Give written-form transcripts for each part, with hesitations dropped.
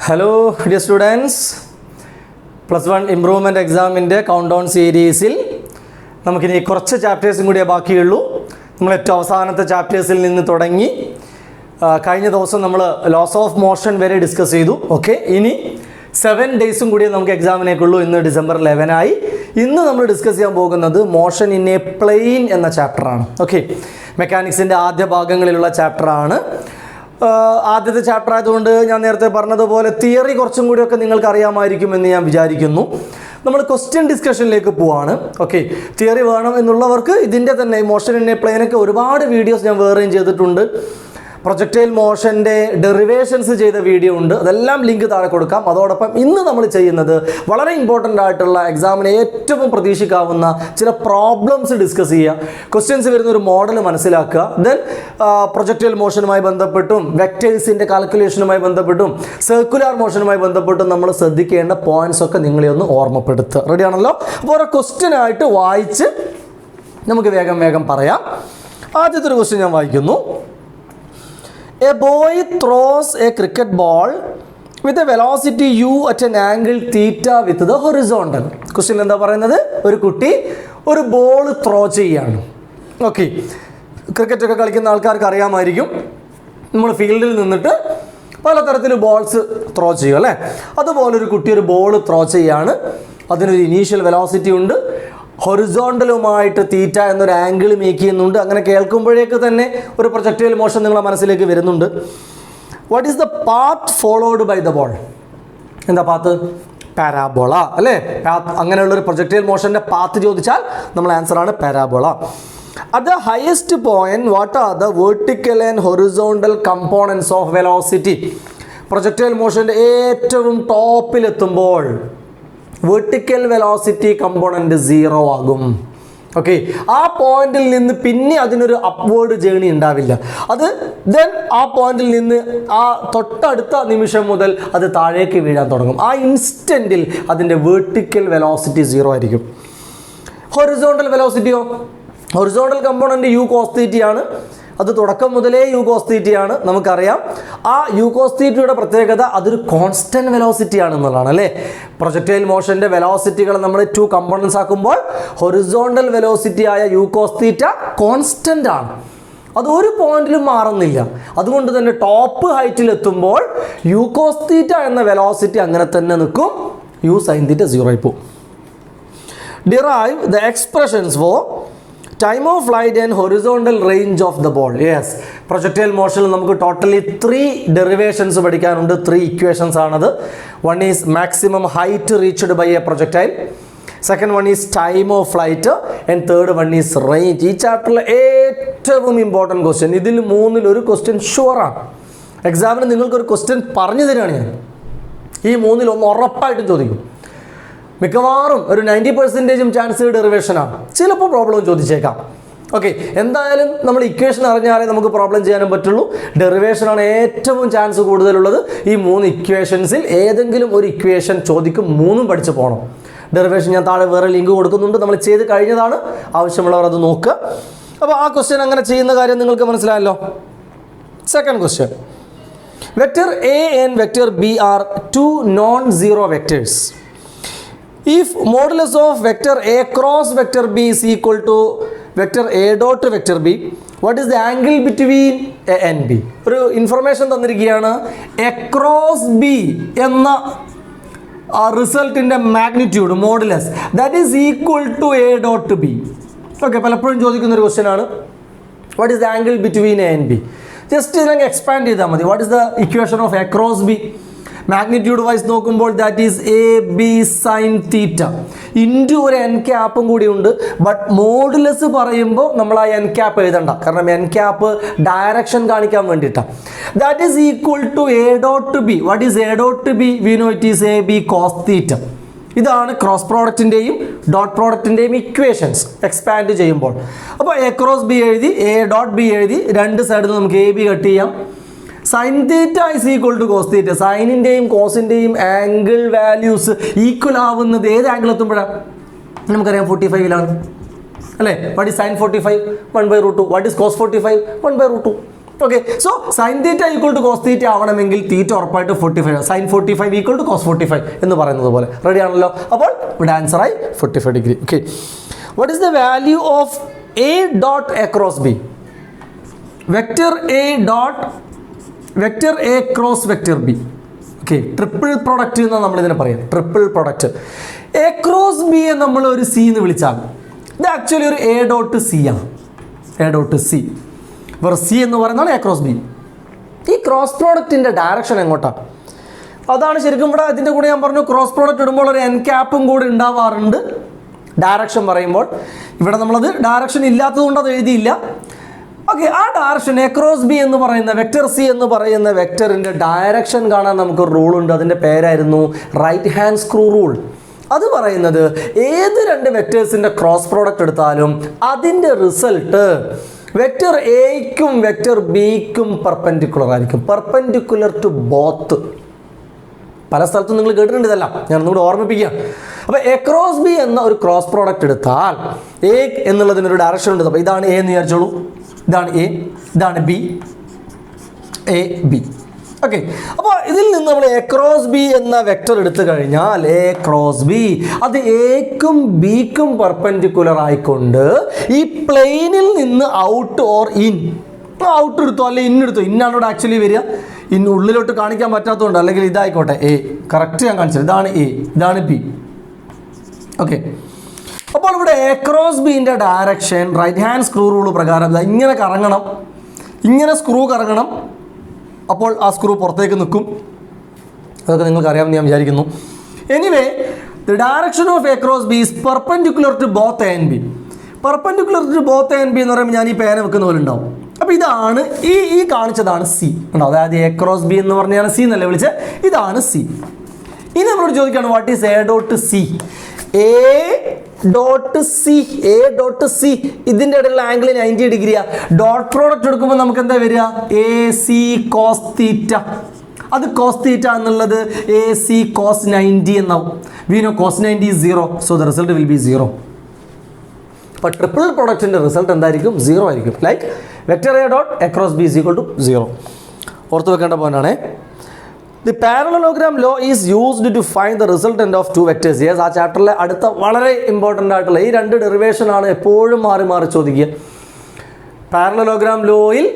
Hello dear students, plus 1 improvement exam in the countdown series നമുക്കിനി കുറച്ച് ചാപ്റ്റേഴ്സും കൂടിയേ ബാക്കിയുള്ളൂ. നമ്മൾ ഏറ്റവും അവസാനത്തെ ചാപ്റ്റേഴ്സിൽ നിന്ന് തുടങ്ങി കഴിഞ്ഞ ദിവസം നമ്മൾ ലോസ് ഓഫ് മോഷൻ വരെ ഡിസ്കസ് ചെയ്തു. ഓക്കെ, ഇനി 7 ഡേയ്സും കൂടി നമുക്ക് എക്സാമിനേക്കുള്ളൂ. ഇന്ന് ഡിസംബർ 11 ആയി. ഇന്ന് നമ്മൾ ഡിസ്കസ് ചെയ്യാൻ പോകുന്നത് മോഷൻ ഇൻ എ പ്ലെയിൻ എന്ന ചാപ്റ്ററാണ്. ഓക്കെ, മെക്കാനിക്സിൻ്റെ ആദ്യ ഭാഗങ്ങളിലുള്ള ചാപ്റ്ററാണ്. ആദ്യത്തെ ചാപ്റ്റർ ആയതുകൊണ്ട് ഞാൻ നേരത്തെ പറഞ്ഞതുപോലെ തിയറി കുറച്ചും കൂടിയൊക്കെ നിങ്ങൾക്ക് അറിയാമായിരിക്കുമെന്ന് ഞാൻ വിചാരിക്കുന്നു. നമ്മൾ ക്വസ്റ്റ്യൻ ഡിസ്കഷനിലേക്ക് പോവാണ്. ഓക്കെ, തിയറി വേണം എന്നുള്ളവർക്ക് ഇതിൻ്റെ തന്നെ മോഷൻ ഇൻ എ പ്ലെയിനൊക്കെ ഒരുപാട് വീഡിയോസ് ഞാൻ വേറെയും ചെയ്തിട്ടുണ്ട്. പ്രൊജക്ടൈൽ മോഷൻ്റെ ഡെറിവേഷൻസ് ചെയ്ത വീഡിയോ ഉണ്ട്, അതെല്ലാം ലിങ്ക് താഴെ കൊടുക്കാം. അതോടൊപ്പം ഇന്ന് നമ്മൾ ചെയ്യുന്നത് വളരെ ഇമ്പോർട്ടൻ്റ് ആയിട്ടുള്ള എക്സാമിന് ഏറ്റവും പ്രതീക്ഷിക്കാവുന്ന ചില പ്രോബ്ലംസ് ഡിസ്കസ് ചെയ്യുക, ക്വസ്റ്റ്യൻസ് വരുന്ന ഒരു മോഡൽ മനസ്സിലാക്കുക, ദെൻ പ്രൊജക്ടൈൽ മോഷനുമായി ബന്ധപ്പെട്ടും വെക്ടേഴ്സിൻ്റെ കാൽക്കുലേഷനുമായി ബന്ധപ്പെട്ടും സർക്കുലാർ മോഷനുമായി ബന്ധപ്പെട്ടും നമ്മൾ ശ്രദ്ധിക്കേണ്ട പോയിന്റ്സ് ഒക്കെ നിങ്ങളെ ഒന്ന് ഓർമ്മപ്പെടുത്തുക. റെഡിയാണല്ലോ? അപ്പോൾ ഓരോ ക്വസ്റ്റ്യനായിട്ട് വായിച്ച് നമുക്ക് വേഗം പറയാം. ആദ്യത്തെ ഒരു ക്വസ്റ്റ്യൻ ഞാൻ വായിക്കുന്നു. A boy throws a cricket ball with a velocity u at an angle theta with the horizontal. Question എന്താ പറയുന്നത്? ഒരു കുട്ടി ഒരു ബോൾ ത്രോ ചെയ്യാണ്. ഓക്കെ, ക്രിക്കറ്റൊക്കെ കളിക്കുന്ന ആൾക്കാർക്ക് അറിയാമായിരിക്കും. നമ്മൾ ഫീൽഡിൽ നിന്നിട്ട് പലതരത്തിൽ ബോൾസ് ത്രോ ചെയ്യും അല്ലേ? അതുപോലൊരു കുട്ടി ഒരു ബോൾ ത്രോ ചെയ്യാണ്. അതിനൊരു ഇനീഷ്യൽ വെലോസിറ്റി ഉണ്ട്, ഹൊറിസോണ്ടലുമായിട്ട് തീറ്റ എന്നൊരു ആംഗിൾ മേക്ക് ചെയ്യുന്നുണ്ട്. അങ്ങനെ കേൾക്കുമ്പോഴേക്ക് തന്നെ ഒരു പ്രൊജക്ടൈൽ മോഷൻ നിങ്ങളുടെ മനസ്സിലേക്ക് വരുന്നുണ്ട്. What is the path followed by the ball? എന്താ പാത്ത്? പാരാബോള അല്ലേ? അങ്ങനെയുള്ളൊരു പ്രൊജക്ടൈൽ മോഷൻ്റെ പാത്ത് ചോദിച്ചാൽ നമ്മൾ ആൻസറാണ് parabola. At the highest point what are the vertical and horizontal components of velocity? Projectile മോഷൻ്റെ ഏറ്റവും ടോപ്പിലെത്തുമ്പോൾ വെർട്ടിക്കൽ വെലോസിറ്റി കമ്പോണൻറ്റ് 0 ആകും. ഓക്കെ, ആ പോയിന്റിൽ നിന്ന് പിന്നെ അതിനൊരു അപ്വേർഡ് ജേണി ഉണ്ടാവില്ല. അത് ദെൻ ആ പോയിന്റിൽ നിന്ന് ആ തൊട്ടടുത്ത നിമിഷം മുതൽ അത് താഴേക്ക് വീഴാൻ തുടങ്ങും. ആ ഇൻസ്റ്റൻറ്റിൽ അതിൻ്റെ വെർട്ടിക്കൽ വെലോസിറ്റി 0 ആയിരിക്കും. ഹൊറിസോണ്ടൽ വെലോസിറ്റിയോ? ഹൊറിസോണ്ടൽ കമ്പോണൻറ്റ് യു കോസ് തീറ്റയാണ്. അത് തുടക്കം മുതലേ യു കോസ് തീറ്റയാണ്, നമുക്കറിയാം. ആ യു കോസ് തീറ്റയുടെ പ്രത്യേകത അതൊരു കോൺസ്റ്റൻറ്റ് വെലോസിറ്റി ആണെന്നുള്ളതാണ് അല്ലേ? പ്രൊജക്ടൈൽ മോഷൻ്റെ വെലോസിറ്റികൾ നമ്മൾ 2 കമ്പോണൻസ് ആക്കുമ്പോൾ ഹൊറിസോണ്ടൽ വെലോസിറ്റി ആയ യു കോസ് തീറ്റ കോൺസ്റ്റൻ്റ് ആണ്, അത് ഒരു പോയിന്റിലും മാറുന്നില്ല. അതുകൊണ്ട് തന്നെ ടോപ്പ് ഹൈറ്റിൽ എത്തുമ്പോൾ യു കോസ് തീറ്റ എന്ന വെലോസിറ്റി അങ്ങനെ തന്നെ നിൽക്കും, യു സൈൻ തീറ്റ 0 ആയി പോകും. Derive the expressions for time of flight and horizontal range of the ball. Yes, projectile മോഷനിൽ നമുക്ക് ടോട്ടലി 3 ഡെറിവേഷൻസ് പഠിക്കാനുണ്ട്. 3 ഇക്വേഷൻസ് ആണത്. One is maximum height reached by a projectile, second one is time of flight, and third one is range. ഈ ചാപ്റ്ററിലെ ഏറ്റവും important question, ഇതിൽ 3-ൽ question ഷുവറാണ്. എക്സാമിന് നിങ്ങൾക്കൊരു ക്വസ്റ്റ്യൻ പറഞ്ഞു തരികയാണ് ഞാൻ, ഈ 3-ൽ ഒന്ന് ഉറപ്പായിട്ടും ചോദിക്കും. മിക്കവാറും ഒരു 90% ചാൻസ് ഡെറിവേഷനാണ്. ചിലപ്പോൾ പ്രോബ്ലം ചോദിച്ചേക്കാം. ഓക്കെ, എന്തായാലും നമ്മൾ ഇക്വേഷൻ അറിഞ്ഞാലേ നമുക്ക് പ്രോബ്ലം ചെയ്യാനും പറ്റുള്ളൂ. ഡെറിവേഷനാണ് ഏറ്റവും ചാൻസ് കൂടുതലുള്ളത്. ഈ 3 ഇക്വേഷൻസിൽ ഏതെങ്കിലും ഒരു ഇക്വേഷൻ ചോദിക്കും. 3ഉം പഠിച്ച് പോകണം. ഡെറിവേഷൻ ഞാൻ താഴെ വേറെ ലിങ്ക് കൊടുക്കുന്നുണ്ട്, നമ്മൾ ചെയ്ത് കഴിഞ്ഞതാണ്. ആവശ്യമുള്ളവർ അത് നോക്കുക. അപ്പോൾ ആ ക്വസ്റ്റ്യൻ അങ്ങനെ ചെയ്യുന്ന കാര്യം നിങ്ങൾക്ക് മനസ്സിലായല്ലോ. Second question, vector A and vector B are 2 non-zero vectors. If modulus of vector A cross vector B is equal to vector A dot vector B, what is the angle between A and B? ഒരു information തന്നിരിക്കുകയാണ്. A cross B എന്ന റിസൾട്ടിൻ്റെ magnitude modulus that is equal to A dot B. Okay, പലപ്പോഴും ചോദിക്കുന്ന ഒരു question ആണ്. What is the angle between A and B? Just ഇതിനെ expand ചെയ്താൽ മതി. What is the equation of A cross B? Magnitude wise നോക്കുമ്പോൾ that is A B sine theta into ഒരു N ക്യാപ്പും കൂടി ഉണ്ട്. ബട്ട് മോഡുലസ് പറയുമ്പോൾ നമ്മൾ ആ എൻ ക്യാപ്പ് എഴുതണ്ട, കാരണം എൻ ക്യാപ്പ് ഡയറക്ഷൻ കാണിക്കാൻ വേണ്ടിയിട്ടാണ്. That is equal to A dot B. What is A dot B? We know it is A B cos theta. ഇതാണ് ക്രോസ് പ്രോഡക്റ്റിൻ്റെയും ഡോട്ട് പ്രോഡക്റ്റിൻ്റെയും ഇക്വേഷൻസ് എക്സ്പാൻഡ് ചെയ്യുമ്പോൾ. അപ്പോൾ എ ക്രോസ് ബി എഴുതി, A dot B എഴുതി, 2 സൈഡിൽ നമുക്ക് എ ബി കട്ട് ചെയ്യാം. Sine theta is equal to cos theta. സൈനിൻ്റെയും കോസിൻ്റെയും ആംഗിൾ വാല്യൂസ് ഈക്വൽ ആവുന്നത് ഏത് ആംഗിൾ എത്തുമ്പോഴാണ്? നമുക്കറിയാം 45-ലാണ് അല്ലേ? What is sign 45? 1/√2. What is cos 45? 1/√2. Okay, so sine theta equal to cos theta ആവണമെങ്കിൽ തീറ്റ ഉറപ്പായിട്ട് 45, സൈൻ 45 ഈക്വൾ ടു കോസ് 45 എന്ന് പറയുന്നത് പോലെ. റെഡി ആണല്ലോ? അപ്പോൾ ഇവിടെ ആൻസറായി 45 degree. Okay, what is the value of A dot A cross B? Vector A cross vector B. Okay, triple product എന്നാണ് നമ്മളിതിനെ പറയുന്നത്. Triple product A cross B എന്ന് നമ്മൾ ഒരു സി എന്ന് വിളിച്ചാൽ ഇത് ആക്ച്വലി ഒരു എ ഡോട്ട് സി ആണ്. എ ഡോട്ട് സി വേറെ സി എന്ന് പറയുന്നതാണ് എ ക്രോസ് ബി. ഈ ക്രോസ് പ്രോഡക്റ്റിൻ്റെ ഡയറക്ഷൻ എങ്ങോട്ടാണ്? അതാണ് ശരിക്കും ഇവിടെ ഇതിൻ്റെ കൂടെ ഞാൻ പറഞ്ഞു ക്രോസ് പ്രോഡക്റ്റ് ഇടുമ്പോൾ ഒരു എൻ ക്യാപ്പും കൂടി ഉണ്ടാവാറുണ്ട് ഡയറക്ഷൻ പറയുമ്പോൾ. ഇവിടെ നമ്മളത് ഡയറക്ഷൻ ഇല്ലാത്തതുകൊണ്ട് അത് എഴുതിയില്ല. ഓക്കെ, ആ ഡയറക്ഷൻ എ ക്രോസ് ബി എന്ന് പറയുന്ന വെക്റ്റർ സി എന്ന് പറയുന്ന വെക്റ്ററിൻ്റെ ഡയറക്ഷൻ കാണാൻ നമുക്കൊരു റൂളുണ്ട്. അതിൻ്റെ പേരായിരുന്നു റൈറ്റ് ഹാൻഡ് സ്ക്രൂ റൂൾ. അത് പറയുന്നത് ഏത് രണ്ട് വെക്റ്റേഴ്സിൻ്റെ ക്രോസ് പ്രോഡക്റ്റ് എടുത്താലും അതിൻ്റെ റിസൾട്ട് വെക്റ്റർ എയ്ക്കും വെക്റ്റർ ബിക്കും പെർപെൻഡിക്കുലർ ആയിരിക്കും. Perpendicular to both. പല സ്ഥലത്തും നിങ്ങൾ കേട്ടിട്ടുണ്ട് ഇതെല്ലാം, ഞാൻ ഒന്നുകൂടി ഓർമ്മിപ്പിക്കുക. അപ്പോൾ എ ക്രോസ് ബി എന്ന ഒരു ക്രോസ് പ്രോഡക്റ്റ് എടുത്താൽ എ എന്നുള്ളതിനൊരു ഡയറക്ഷൻ ഉണ്ട്. അപ്പോൾ ഇതാണ് എ എന്ന് വിചാരിച്ചോളൂ, ഇതാണ് എ, ഇതാണ് ബി, എ ബി. ഓക്കെ, അപ്പോൾ ഇതിൽ നിന്ന് നമ്മൾ എ ക്രോസ് ബി എന്ന വെക്റ്റർ എടുത്തു കഴിഞ്ഞാൽ എ ക്രോസ് ബി അത് എക്കും ബിക്കും പെർപെൻഡിക്കുലർ ആയിക്കൊണ്ട് ഈ പ്ലെയിനിൽ നിന്ന് ഔട്ട് ഓർ ഇൻ, ഔട്ട് എടുത്തോ അല്ലെ ഇൻ എടുത്തോ, ഇന്നാണ് ഇവിടെ ആക്ച്വലി വരിക. ഇന്ന് ഉള്ളിലോട്ട് കാണിക്കാൻ പറ്റാത്തതുകൊണ്ട്, അല്ലെങ്കിൽ ഇതായിക്കോട്ടെ എ, കറക്റ്റ് ഞാൻ കാണിച്ചത് ഇതാണ് എ, ഇതാണ് ബി. ഓക്കെ, അപ്പോൾ ഇവിടെ എ ക്രോസ് ബിൻ്റെ direction right hand screw rule പ്രകാരം ഇങ്ങനെ കറങ്ങണം, ഇങ്ങനെ സ്ക്രൂ കറങ്ങണം. അപ്പോൾ ആ സ്ക്രൂ പുറത്തേക്ക് നിൽക്കും. അതൊക്കെ നിങ്ങൾക്ക് അറിയാമെന്ന് ഞാൻ വിചാരിക്കുന്നു. Anyway, the direction of A cross B is perpendicular to both A and B. Perpendicular to both A and B എന്ന് പറയുമ്പോൾ ഞാൻ ഈ പേന വെക്കുന്ന പോലെ ഉണ്ടാവും. അപ്പോൾ ഇതാണ് ഈ കാണിച്ചതാണ് സി ഉണ്ടോ, അതായത് എ ക്രോസ് ബി എന്ന് പറഞ്ഞാൽ സി എന്നല്ലേ വിളിച്ചത്, ഇതാണ് സി. ഇനി നമ്മളോട് ചോദിക്കുകയാണ് what is A dot C? A dot C, A dot C ഇതിൻ്റെ ഇടയിലുള്ള ആംഗിൾ 90 ഡിഗ്രിയാണ്. ഡോട്ട് പ്രോഡക്റ്റ് എടുക്കുമ്പോൾ നമുക്ക് എന്താ വരിക? A C cos theta. അത് കോസ് തീറ്റ എന്നുള്ളത് എ സി കോസ് 90 എന്നാവും. We know cos 90 is 0, so the result will be 0. അപ്പോൾ ട്രിപ്പിൾ പ്രൊഡക്റ്റിൻ്റെ റിസൾട്ട് എന്തായിരിക്കും? 0 ആയിരിക്കും. Like vector A dot A cross B is equal to 0. ഓർത്ത് വെക്കേണ്ട പോയിന്റാണ്. The parallelogram law is used to find the resultant of two vectors. Yes, ആ ചാപ്റ്ററിലെ അടുത്ത വളരെ ഇമ്പോർട്ടൻ്റ് ആയിട്ടുള്ള ഈ രണ്ട് ഡെറിവേഷൻ ആണ് എപ്പോഴും മാറി മാറി ചോദിക്കുക. പാരലലോഗ്രാം ലോയിൽ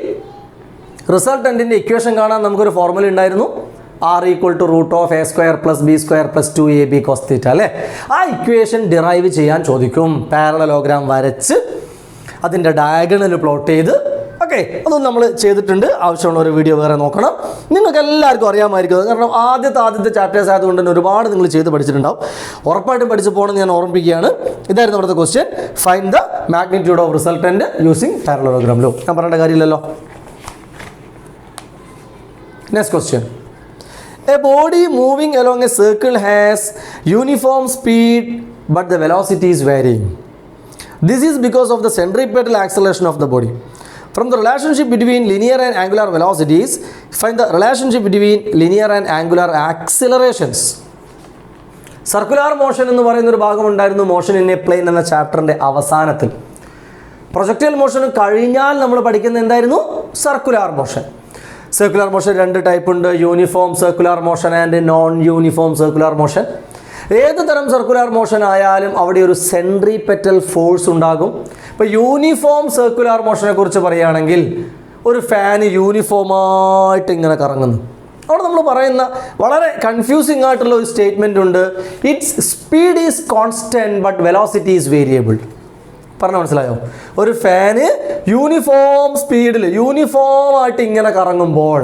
റിസൾട്ടൻറ്റിൻ്റെ ഇക്വേഷൻ കാണാൻ നമുക്കൊരു ഫോർമുല ഉണ്ടായിരുന്നു, R equal to root of A square plus B square plus 2ab cos theta അല്ലേ. ആ ഇക്വേഷൻ ഡിറൈവ് ചെയ്യാൻ ചോദിക്കും. പാരലലോഗ്രാം വരച്ച് അതിൻ്റെ ഡയഗണൽ പ്ലോട്ട് ചെയ്ത്. ഓക്കെ, അതൊന്നും നമ്മൾ ചെയ്തിട്ടുണ്ട്. ആവശ്യമുള്ള ഒരു വീഡിയോ വേറെ നോക്കണം. നിങ്ങൾക്ക് എല്ലാവർക്കും അറിയാമായിരിക്കും, കാരണം ആദ്യത്തെ ചാപ്റ്റേഴ്സ് ആയതുകൊണ്ട് തന്നെ ഒരുപാട് നിങ്ങൾ ചെയ്ത് പഠിച്ചിട്ടുണ്ടാവും. ഉറപ്പായിട്ടും പഠിച്ചു പോകണമെന്ന് ഞാൻ ഓർമ്മിപ്പിക്കുകയാണ്. ഇതായിരുന്നു അവിടുത്തെ question. Find the magnitude of resultant using parallelogram law. ഞാൻ പറയേണ്ട കാര്യമില്ലല്ലോ. Next question. A body moving along A circle has uniform speed but the velocity is varying. This is because of the centripetal acceleration of the body. From the relationship between linear and angular velocities, find the relationship between linear and angular accelerations. Circular motion എന്ന് പറയുന്നൊരു ഭാഗമുണ്ടായിരുന്നു motion in A plain എന്ന ചാപ്റ്ററിൻ്റെ അവസാനത്തിൽ. Projectile motion കഴിഞ്ഞാൽ നമ്മൾ പഠിക്കുന്നത് എന്തായിരുന്നു? Circular motion. Circular motion രണ്ട് ടൈപ്പ് ഉണ്ട്, uniform circular motion and non uniform circular motion. ഏത് തരം സർക്കുലാർ മോഷൻ ആയാലും അവിടെ ഒരു സെൻട്രിപെറ്റൽ ഫോഴ്സ് ഉണ്ടാകും. ഇപ്പോൾ യൂണിഫോം സർക്കുലാർ മോഷനെ കുറിച്ച് പറയുകയാണെങ്കിൽ ഒരു ഫാന് യൂണിഫോമായിട്ട് ഇങ്ങനെ കറങ്ങുന്നു. അവിടെ നമ്മൾ പറയുന്ന വളരെ കൺഫ്യൂസിങ് ആയിട്ടുള്ള ഒരു സ്റ്റേറ്റ്മെൻ്റ് ഉണ്ട്, it's speed is constant but velocity is variable. പറഞ്ഞാൽ മനസ്സിലായോ? ഒരു ഫാന് യൂണിഫോം സ്പീഡിൽ യൂണിഫോമായിട്ട് ഇങ്ങനെ കറങ്ങുമ്പോൾ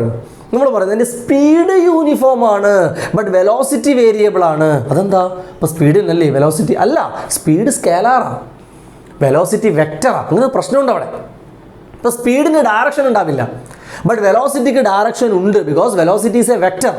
നമ്മൾ പറയുന്നത് അതിൻ്റെ സ്പീഡ് യൂണിഫോം ആണ് ബട്ട് വെലോസിറ്റി വേരിയബിൾ ആണ്. അതെന്താ? ഇപ്പോൾ സ്പീഡിനല്ലേ വെലോസിറ്റി അല്ല, സ്പീഡ് സ്കേലാറാണ്, വെലോസിറ്റി വെക്റ്ററാണ്. അങ്ങനെ പ്രശ്നമുണ്ട് അവിടെ. ഇപ്പോൾ സ്പീഡിന് ഡയറക്ഷൻ ഉണ്ടാവില്ല, ബട്ട് വെലോസിറ്റിക്ക് ഡയറക്ഷൻ ഉണ്ട്, because velocity is A vector.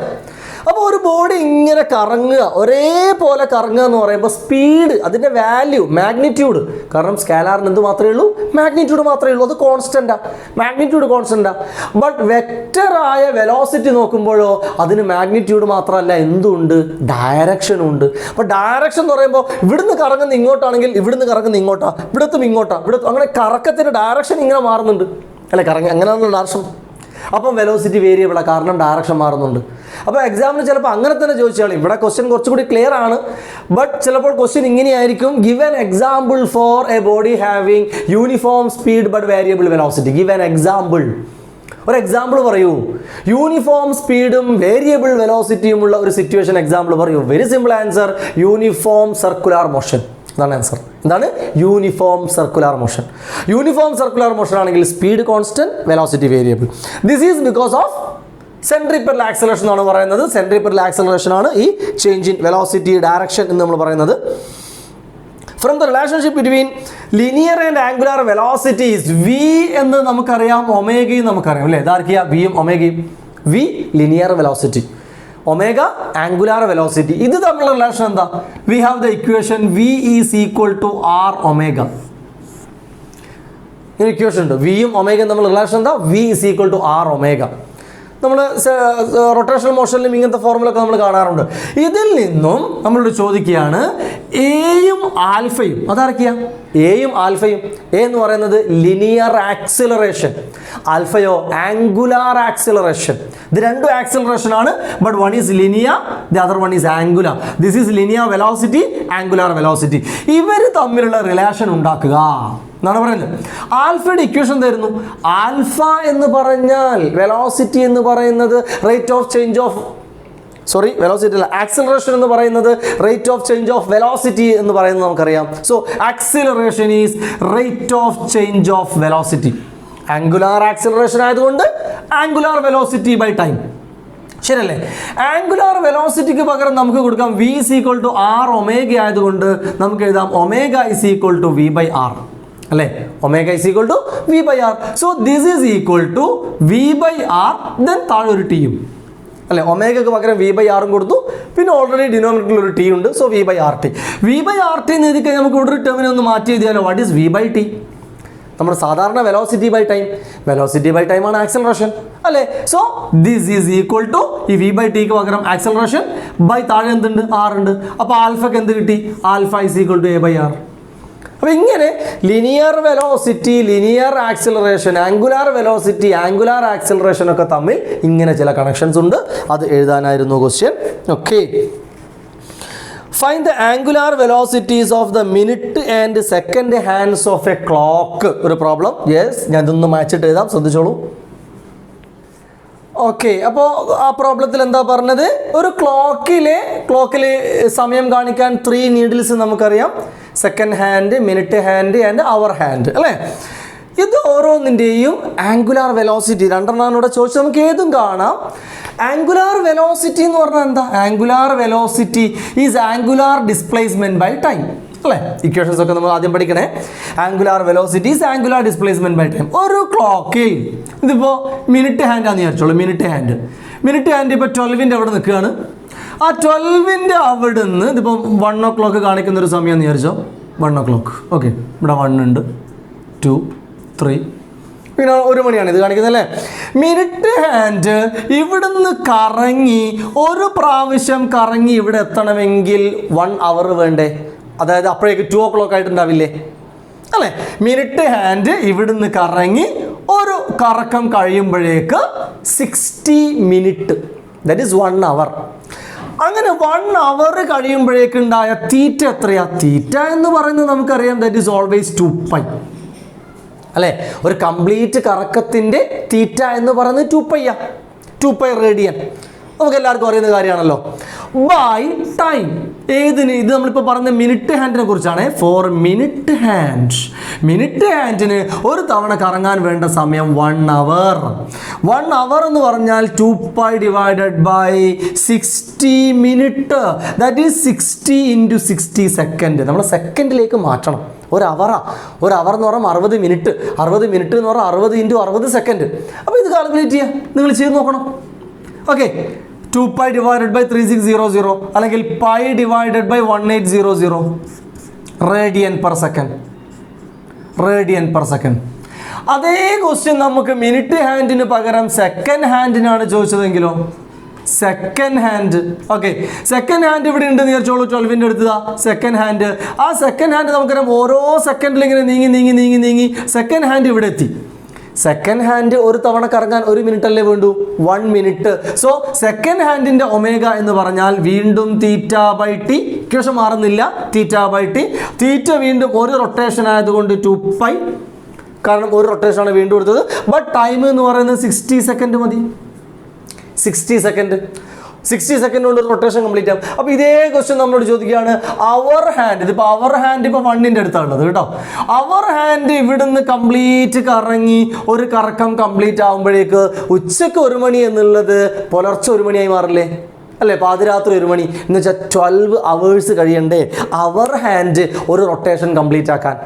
അപ്പോൾ ഒരു ബോഡി ഇങ്ങനെ കറങ്ങുക, ഒരേപോലെ കറങ്ങുക എന്ന് പറയുമ്പോൾ സ്പീഡ്, അതിൻ്റെ വാല്യൂ, മാഗ്നിറ്റ്യൂഡ്, കാരണം സ്കാലാറിന് എന്ത് മാത്രമേ ഉള്ളൂ? മാഗ്നിറ്റ്യൂഡ് മാത്രമേ ഉള്ളൂ. അത് കോൺസ്റ്റൻറ്റാണ്, മാഗ്നിറ്റ്യൂഡ് കോൺസ്റ്റൻറ്റാണ്. ബട്ട് വെക്റ്ററായ വെലോസിറ്റി നോക്കുമ്പോഴോ അതിന് മാഗ്നിറ്റ്യൂഡ് മാത്രമല്ല, എന്തുണ്ട്? ഡയറക്ഷനും ഉണ്ട്. അപ്പോൾ ഡയറക്ഷൻ എന്ന് പറയുമ്പോൾ ഇവിടുന്ന് കറങ്ങുന്ന ഇങ്ങോട്ടാണെങ്കിൽ ഇവിടുന്ന് കറങ്ങുന്ന ഇങ്ങോട്ടാണ്, ഇവിടത്തും ഇങ്ങോട്ടാണ്, ഇവിടത്തും, അങ്ങനെ കറക്കത്തിൻ്റെ ഡയറക്ഷൻ ഇങ്ങനെ മാറുന്നുണ്ട് അല്ലേ? അങ്ങനെയാണല്ലോ ഡയറക്ഷൻ. അപ്പം വെലോസിറ്റി വേരിയബിളാണ്, കാരണം ഡയറക്ഷൻ മാറുന്നുണ്ട്. അപ്പോൾ എക്സാമിന് ചിലപ്പോൾ അങ്ങനെ തന്നെ ചോദിച്ചാൽ, ഇവിടെ ക്വസ്റ്റ്യൻ കുറച്ചുകൂടി ക്ലിയർ ആണ്, ബട്ട് ചിലപ്പോൾ ക്വസ്റ്റ്യൻ ഇങ്ങനെയായിരിക്കും, give an example for a body having uniform speed but variable velocity. Give an example, ഒരു എക്സാമ്പിൾ പറയൂ. യൂണിഫോം സ്പീഡും വേരിയബിൾ വെലോസിറ്റിയുമുള്ള ഒരു സിറ്റുവേഷൻ എക്സാമ്പിൾ പറയൂ. Very simple answer, uniform circular motion. ഇതാണ് ആൻസർ. എന്താണ്? Uniform circular motion. Uniform circular motion ആണെങ്കിൽ speed constant, velocity variable. This is because of centripetal acceleration എന്നാണ് പറയുന്നത്. സെൻട്രിപെറ്റൽ ആക്സലറേഷൻ ആണ് ഈ ചേഞ്ച് ഇൻ വെലോസിറ്റി ഡയറക്ഷൻ എന്ന് നമ്മൾ പറയുന്നത്. From the relationship between linear and angular velocities, V എന്ന് നമുക്കറിയാം, ഒമേഗയും നമുക്കറിയാം അല്ലേ? ഇതാർക്കിയ വിയും ഒമേഗയും. V linear velocity, omega angular velocity. ഇത് തമ്മിലുള്ള റിലേഷൻ എന്താ? We have the equation V is equal to R omega. ഇങ്ങനെ ഇക്വേഷൻ ഉണ്ട്. വിയും ഒമേഗയും തമ്മിലുള്ള റിലേഷൻ എന്താ? V is equal to R omega. നമ്മൾ റൊട്ടേഷണൽ മോഷനിലും ഇങ്ങനത്തെ ഫോർമുലൊക്കെ നമ്മൾ കാണാറുണ്ട്. ഇതിൽ നിന്നും നമ്മളോട് ചോദിക്കുകയാണ് എയും ആൽഫയും. അതാരൊക്കെയാ? എയും ആൽഫയും. എ എന്ന് പറയുന്നത് ലിനിയർ ആക്സിലറേഷൻ, ആൽഫയോ ആംഗുലാർ ആക്സിലറേഷൻ. ഇത് രണ്ടും ആക്സിലറേഷൻ ആണ്, but one is linear, the other one is angular. This is linear velocity, angular velocity. ഇവർ തമ്മിലുള്ള റിലേഷൻ ഉണ്ടാക്കുക എന്നാണ് പറയുന്നത്. ആൽഫയുടെ ഇക്വേഷൻ തരുന്നു. ആൽഫ എന്ന് പറഞ്ഞാൽ വെലോസിറ്റി എന്ന് പറയുന്നത് rate of change of, sorry velocity അല്ല, ആക്സിലറേഷൻ എന്ന് പറയുന്നത് rate of change of velocity എന്ന് പറയുന്നത് നമുക്കറിയാം. So acceleration is rate of change of velocity. Angular acceleration ആയതുകൊണ്ട് ആംഗുലാർ വെലോസിറ്റി ബൈ ടൈം. ശരിയല്ലേ? ആംഗുലാർ വെലോസിറ്റിക്ക് പകരം നമുക്ക് കൊടുക്കാം V is equal to R omega ആയതുകൊണ്ട് നമുക്ക് എഴുതാം omega is equal to V by R. അല്ലേ? Omega is equal to V by R. So this is equal to V by R, then താഴെ ഒരു ടിയും അല്ലേ? ഒമേഗയ്ക്ക് പകരം V by R കൊടുത്തു, പിന്നെ ഓൾറെഡി ഡിനോമിനേറ്ററിൽ ഒരു ടി ഉണ്ട്. So V by RT. V by RT എന്ന് എഴുതി കഴിഞ്ഞാൽ നമുക്ക് ഇവിടെ ഒരു ടേമിനെ ഒന്ന് മാറ്റി എഴുതിയാലോ? What is V by T? നമ്മുടെ സാധാരണ velocity by time, velocity by time ആണ് ആക്സലറേഷൻ അല്ലേ? So this is equal to ഈ V by Tക്ക് പകരം ആക്സലറേഷൻ ബൈ താഴെ എന്തുണ്ട്? R ഉണ്ട്. അപ്പോൾ ആൽഫക്ക് എന്ത് കിട്ടി? Alpha is equal to A by R. അപ്പോൾ ഇങ്ങനെ linear velocity, linear acceleration, angular velocity, angular acceleration ഒക്കെ തമ്മിൽ ഇങ്ങനെ ചില കണക്ഷൻസ് ഉണ്ട്. അത് എഴുതാനായിരുന്നു question. Okay, find the angular velocities of the minute and second hands of a clock. ഒരു പ്രോബ്ലം. യെസ്, ഞാൻ ഇതൊന്ന് മാച്ചിട്ട് എഴുതാം, ശ്രദ്ധിച്ചോളൂ. ഓക്കെ, അപ്പോൾ ആ പ്രോബ്ലത്തിൽ എന്താ പറഞ്ഞത്? ഒരു ക്ലോക്കിൽ സമയം കാണിക്കാൻ 3 നീഡിൽസ് നമുക്കറിയാം. Second hand, minute hand and hour hand അല്ലേ? ഇത് ഓരോന്നിൻ്റെയും ആംഗുലാർ വെലോസിറ്റി രണ്ടെണ്ണമാണ് ഇവിടെ ചോദിച്ചത്. നമുക്ക് ഏതും കാണാം. ആംഗുലാർ വെലോസിറ്റി എന്ന് പറഞ്ഞാൽ എന്താ? Angular velocity is angular displacement by time അല്ലേ? ഇക്വേഷൻസ് ഒക്കെ നമ്മൾ ആദ്യം പഠിക്കണേ. Angular velocity is angular displacement by time. ഒരു ക്ലോക്കിൽ ഇതിപ്പോൾ മിനിറ്റ് ഹാൻഡ് ആണെന്ന് വിചാരിച്ചോളൂ. മിനിറ്റ് ഹാൻഡ് ഇപ്പോൾ 12ൻ്റെ അവിടെ നിൽക്കുകയാണ്. ആ 12ൻ്റെ അവിടെ നിന്ന് ഇതിപ്പോൾ 1 o'clock കാണിക്കുന്ന ഒരു സമയം എന്ന് വിചാരിച്ചോ. 1 o'clock. ഓക്കെ, ഇവിടെ 1 ഉണ്ട്, 2, 3, പിന്നെ 1 മണിയാണ് ഇത് കാണിക്കുന്നത് അല്ലേ? മിനിറ്റ് ഹാൻഡ് ഇവിടുന്ന് കറങ്ങി ഒരു പ്രാവശ്യം കറങ്ങി ഇവിടെ എത്തണമെങ്കിൽ 1 hour വേണ്ടേ? അതായത് അപ്പോഴേക്ക് 2 o'clock ആയിട്ടുണ്ടാവില്ലേ അല്ലേ? മിനിറ്റ് ഹാൻഡ് ഇവിടുന്ന് കറങ്ങി ഒരു കറക്കം കഴിയുമ്പോഴേക്ക് 60 minutes, ദാറ്റ് ഈസ് 1 hour. അങ്ങനെ 1 hour കഴിയുമ്പോഴേക്കുണ്ടായ തീറ്റ എത്രയാ? തീറ്റ എന്ന് പറയുന്നത് നമുക്കറിയാം, ദാറ്റ് ഈസ് ഓൾവേസ് 2π അല്ലേ? ഒരു കംപ്ലീറ്റ് കറക്കത്തിൻ്റെ തീറ്റ എന്ന് പറയുന്നത് 2π റേഡിയൻ. നമുക്ക് എല്ലാവർക്കും അറിയുന്ന കാര്യമാണല്ലോ. ബൈ ടൈം ഏതിന്? ഇത് നമ്മളിപ്പോൾ പറഞ്ഞ മിനിറ്റ് ഹാൻഡിനെ കുറിച്ചാണ്. ഫോർ മിനിറ്റ് ഹാൻഡിന് ഒരു തവണ കറങ്ങാൻ വേണ്ട സമയം 1 hour. 1 hour എന്ന് പറഞ്ഞാൽ 2π divided by 60 minutes, that is 60 × 60 second. നമ്മൾ സെക്കൻഡിലേക്ക് മാറ്റണം. ഒരു അവർ എന്ന് പറഞ്ഞാൽ 60 minutes. 60 minutes എന്ന് പറഞ്ഞാൽ 60 × 60 സെക്കൻഡ്. അപ്പോൾ ഇത് കാൽക്കുലേറ്റ് ചെയ്യുക, നിങ്ങൾ ചെയ്ത് നോക്കണം. ഓക്കെ, 2π ഡിവൈഡഡ് ബൈ 3600 അല്ലെങ്കിൽ π divided by 1800 radian per second. അതേ ക്വസ്റ്റ്യൻ നമുക്ക് മിനിറ്റ് ഹാൻഡിന് പകരം സെക്കൻഡ് ഹാൻഡിനാണ് ചോദിച്ചതെങ്കിലോ? Second hand. Okay, second hand ഇവിടെ ഉണ്ടെന്ന് വിചാരിച്ചോളൂ. 12ൻ്റെ അടുത്തതാ സെക്കൻഡ് ഹാൻഡ്. ആ സെക്കൻഡ് ഹാൻഡ് നമുക്കറിയാം ഓരോ സെക്കൻഡിൽ ഇങ്ങനെ നീങ്ങി സെക്കൻഡ് ഹാൻഡ് ഇവിടെ എത്തി. സെക്കൻഡ് ഹാൻഡ് ഒരു തവണ കറങ്ങാൻ 1 മിനിറ്റ് അല്ലേ വേണ്ടു, 1 മിനിറ്റ്. സോ സെക്കൻഡ് ഹാൻഡിൻ്റെ ഒമേഗ എന്ന് പറഞ്ഞാൽ വീണ്ടും θ/t, ഇക്വേഷൻ മാറുന്നില്ല, θ/t. തീറ്റ വീണ്ടും ഒരു റൊട്ടേഷൻ ആയതുകൊണ്ട് 2π, കാരണം ഒരു റൊട്ടേഷനാണ് വീണ്ടും എടുത്തത്. ബട്ട് ടൈം എന്ന് പറയുന്നത് 60 സെക്കൻഡ് മതി, 60 സെക്കൻഡ്. 60 സെക്കൻഡ് കൊണ്ട് ഒരു റൊട്ടേഷൻ കംപ്ലീറ്റ് ആകും. അപ്പോൾ ഇതേ ക്വസ്റ്റ്യൻ നമ്മളോട് ചോദിക്കുകയാണ്, അവർ ഹാൻഡ്, ഇതിപ്പോൾ അവർ ഹാൻഡ് ഇപ്പോൾ 1ൻ്റെ അടുത്താണുള്ളത് കേട്ടോ. അവർ ഹാൻഡ് ഇവിടുന്ന് കംപ്ലീറ്റ് കറങ്ങി ഒരു കറക്കം കംപ്ലീറ്റ് ആകുമ്പോഴേക്ക് ഉച്ചയ്ക്ക് 1 മണി എന്നുള്ളത് പുലർച്ചെ 1 മണിയായി മാറില്ലേ, അല്ലേ? പാതിരാത്രി 1 മണി എന്ന് വെച്ചാൽ 12 hours കഴിയണ്ടേ അവർ ഹാൻഡ് ഒരു റൊട്ടേഷൻ കംപ്ലീറ്റ് ആക്കാൻ.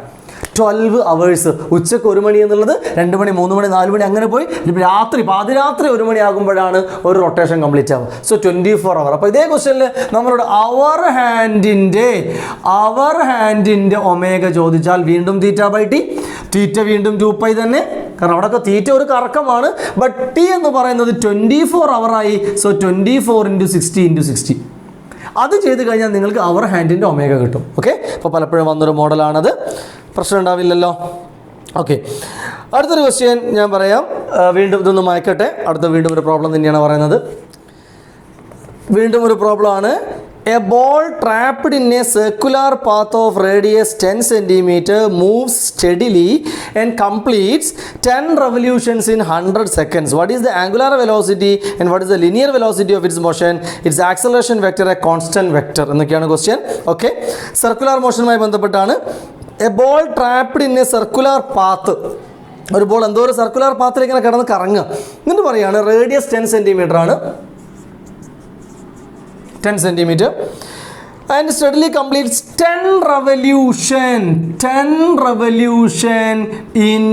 12 hours. ഉച്ചയ്ക്ക് 1 മണി എന്നുള്ളത് 2 മണി 3 മണി 4 മണി അങ്ങനെ പോയി രാത്രി പാതിരാത്രി 1 മണി ആകുമ്പോഴാണ് ഒരു റൊട്ടേഷൻ കംപ്ലീറ്റ് ആവുക. So 24 hours. അപ്പോൾ ഇതേ ക്വസ്റ്റ്യനിൽ നമ്മളോട് അവർ ഹാൻഡിൻ്റെ ഒമേഗ ചോദിച്ചാൽ വീണ്ടും θ/t, തീറ്റ വീണ്ടും 2π തന്നെ, കാരണം അവിടെയൊക്കെ തീറ്റ ഒരു കറക്കമാണ്. ബട്ട് ടി എന്ന് പറയുന്നത് 24 hours ആയി. സോ 24 × 60 × 60. അത് ചെയ്ത് കഴിഞ്ഞാൽ നിങ്ങൾക്ക് അവർ ഹാൻഡിൻ്റെ ഒമേഗ കിട്ടും. ഓക്കെ, അപ്പോൾ പലപ്പോഴും വന്നൊരു മോഡലാണത്, പ്രശ്നം ഉണ്ടാവില്ലല്ലോ. ഓക്കെ, അടുത്തൊരു ക്വസ്റ്റ്യൻ ഞാൻ പറയാം. വീണ്ടും ഇതൊന്ന് മായ്ക്കട്ടെ. അടുത്ത വീണ്ടും ഒരു പ്രോബ്ലം തന്നെയാണ് പറയുന്നത്. വീണ്ടും ഒരു പ്രോബ്ലം ആണ്. A ball trapped in a circular path of radius 10 cm moves steadily and completes 10 revolutions in 100 seconds. What is the angular velocity and what is the linear velocity of its motion? Its acceleration vector a constant vector. എന്നൊക്കെയാണ് question. Okay, circular മോഷനുമായി ബന്ധപ്പെട്ടാണ്. A ball trapped in A circular path, ഒരു ball എന്തോ ഒരു circular പാത്തിലേക്ക് ഇങ്ങനെ കിടന്ന് കറങ്ങുക. എന്നിട്ട് പറയുകയാണ് radius 10 cm ആണ്, 10 cm, and steadily completes 10 revolution in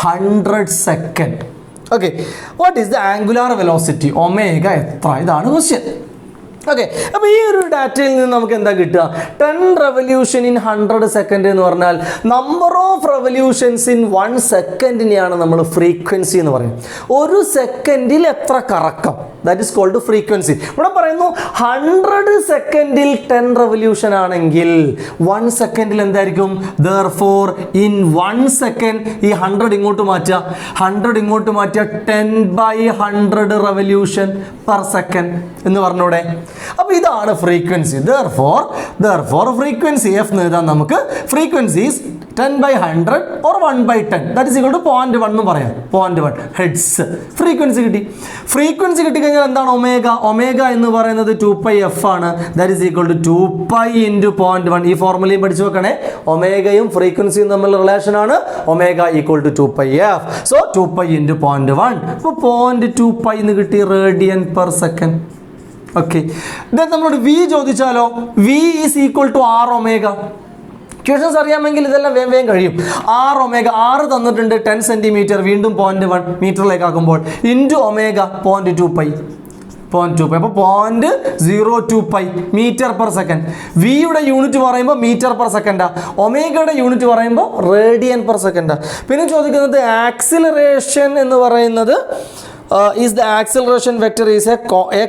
100 seconds. Okay, what is the angular velocity? Omega എത്ര? ഇതാണ് ക്വസ്റ്റ്യൻ. ഓക്കെ, അപ്പോൾ ഈ ഒരു ഡാറ്റയിൽ നിന്ന് നമുക്ക് എന്താ കിട്ടുക? 10 revolution in 100 seconds എന്ന് പറഞ്ഞാൽ നമ്പർ ഓഫ് റെവല്യൂഷൻസ് ഇൻ 1 സെക്കൻഡിനെയാണ് നമ്മൾ ഫ്രീക്വൻസി എന്ന് പറയും. ഒരു സെക്കൻഡിൽ എത്ര കറക്കം, ദാറ്റ് ഈസ് കോൾഡ് ഫ്രീക്വൻസി. ഇവിടെ പറയുന്നു 100 സെക്കൻഡിൽ 10 revolution ആണെങ്കിൽ 1 സെക്കൻഡിൽ എന്തായിരിക്കും? therefore in 1 second ഈ 100 ഇങ്ങോട്ട് മാറ്റുക, 100 ഇങ്ങോട്ട് മാറ്റുക, 10/100 revolution per second എന്ന് പറഞ്ഞൂടെ. അപ്പോൾ ഇതാണ് ഫ്രീക്വൻസി. therefore ഫ്രീക്വൻസി എഫ് എന്ന് എഴുതാൻ നമുക്ക്. Frequency is 10/100 or 1/10, that is equal to 0.1 എന്ന് പറയാം. 0.1 ഹെഡ്സ് ഫ്രീക്വൻസി കിട്ടി. ഫ്രീക്വൻസി കിട്ടിക്കഴിഞ്ഞാൽ എന്താണ് ഒമേഗ? ഒമേഗ എന്ന് പറയുന്നത് 2πf ആണ്. That is equal to 2π × 0.1. ഈ ഫോർമുലയും പഠിച്ചു വെക്കണേ. ഒമേഗയും ഫ്രീക്വൻസിയും തമ്മിലുള്ള റിലേഷൻ ആണ് omega equal to 2πf. So 2π × 0.1. അപ്പോൾ 0.2π എന്ന് കിട്ടി റേഡിയൻ പെർ സെക്കൻഡ്. ഓക്കെ, ഇതായത് നമ്മളോട് വി ചോദിച്ചാലോ? V is equal to R omega. Questions അറിയാമെങ്കിൽ ഇതെല്ലാം വേഗം കഴിയും. 6 ഒമേഗ, 6 തന്നിട്ടുണ്ട്, 10 cm, വീണ്ടും 0.1 മീറ്ററിലേക്ക് ആക്കുമ്പോൾ ഇൻറ്റു ഒമേഗ 0.2π. അപ്പോൾ 0.02π മീറ്റർ പെർ സെക്കൻഡ്. വിയുടെ യൂണിറ്റ് പറയുമ്പോൾ മീറ്റർ പെർ സെക്കൻഡാ, ഒമേഗയുടെ യൂണിറ്റ് പറയുമ്പോൾ റേഡിയൻ പെർ സെക്കൻഡാ. പിന്നെ ചോദിക്കുന്നത് ആക്സിലറേഷൻ എന്ന് പറയുന്നത് is the acceleration vector is a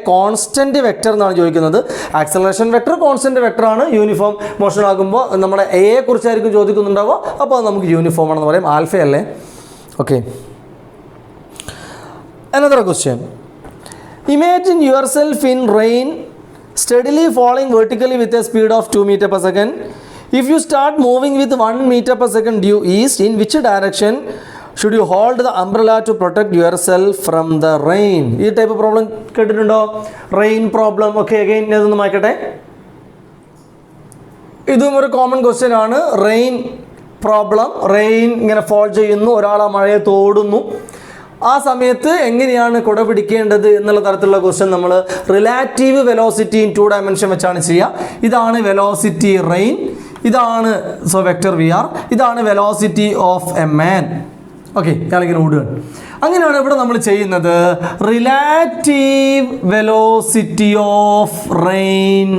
constant vector എന്നാണ് ചോദിക്കുന്നത്. ആക്സിലറേഷൻ വെക്ടർ കോൺസ്റ്റന്റ് വെക്ടർ ആണ്. യൂണിഫോം മോഷൻ ആകുമ്പോൾ നമ്മുടെ എയെ കുറിച്ചായിരിക്കും ചോദിക്കുന്നുണ്ടാവുക. അപ്പോൾ നമുക്ക് യൂണിഫോം ആണെന്ന് പറയും, ആൽഫ അല്ലേ. Okay, another question. Imagine yourself in rain steadily falling vertically with a speed of 2 meters per second. If you start moving with 1 meter per second due east, in which direction should you hold the umbrella to protect yourself from the rain? ഈ type problem കേട്ടിട്ടുണ്ടോ? Rain problem. Okay, again ഇതൊന്ന് മായ്ക്കട്ടെ. ഇതും ഒരു common question ആണ്. Rain problem. Rain ഇങ്ങനെ fall ചെയ്യുന്നു, ഒരാൾ ആ മഴയെ തോടുന്നു. ആ സമയത്ത് എങ്ങനെയാണ് കുട പിടിക്കേണ്ടത് എന്നുള്ള തരത്തിലുള്ള ക്വസ്റ്റ്യൻ നമ്മൾ റിലാറ്റീവ് വെലോസിറ്റി ഇൻ 2 dimension വെച്ചാണ് ചെയ്യുക. ഇതാണ് വെലോസിറ്റി റെയിൻ, ഇതാണ് സോ വെക്ടർ വി ആർ, ഇതാണ് velocity of a man. Okay, ഞാനിങ്ങനെ ഓടുകയാണ്. അങ്ങനെയാണ് ഇവിടെ നമ്മൾ ചെയ്യുന്നത് relative velocity of rain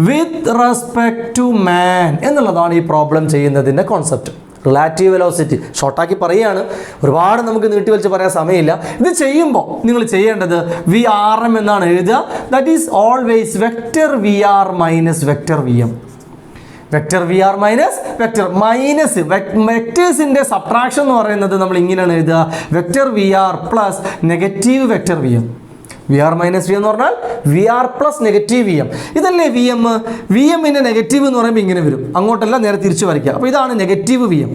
with respect to man എന്നുള്ളതാണ് ഈ പ്രോബ്ലം ചെയ്യുന്നതിൻ്റെ കോൺസെപ്റ്റ്. റിലാറ്റീവ് വെലോസിറ്റി ഷോർട്ടാക്കി പറയുകയാണ്, ഒരുപാട് നമുക്ക് നീട്ടി വലിച്ച് പറയാൻ സമയമില്ല. ഇത് ചെയ്യുമ്പോൾ നിങ്ങൾ ചെയ്യേണ്ടത് VM എന്നാണ് എഴുതുക. That is always vector VR minus vector VM. Vector V R minus vector minus വെക്റ്റേഴ്സിൻ്റെ സബ്ട്രാക്ഷൻ എന്ന് പറയുന്നത് നമ്മൾ ഇങ്ങനെയാണ് എഴുതുക, vector V R plus negative vector V M. V R minus V എന്ന് പറഞ്ഞാൽ V R plus negative V M. ഇതല്ലേ V M. V എമ്മിൻ്റെ നെഗറ്റീവ് എന്ന് പറയുമ്പോൾ ഇങ്ങനെ വരും, അങ്ങോട്ടല്ല നേരെ തിരിച്ച് വരയ്ക്കുക. അപ്പോൾ ഇതാണ് negative V M.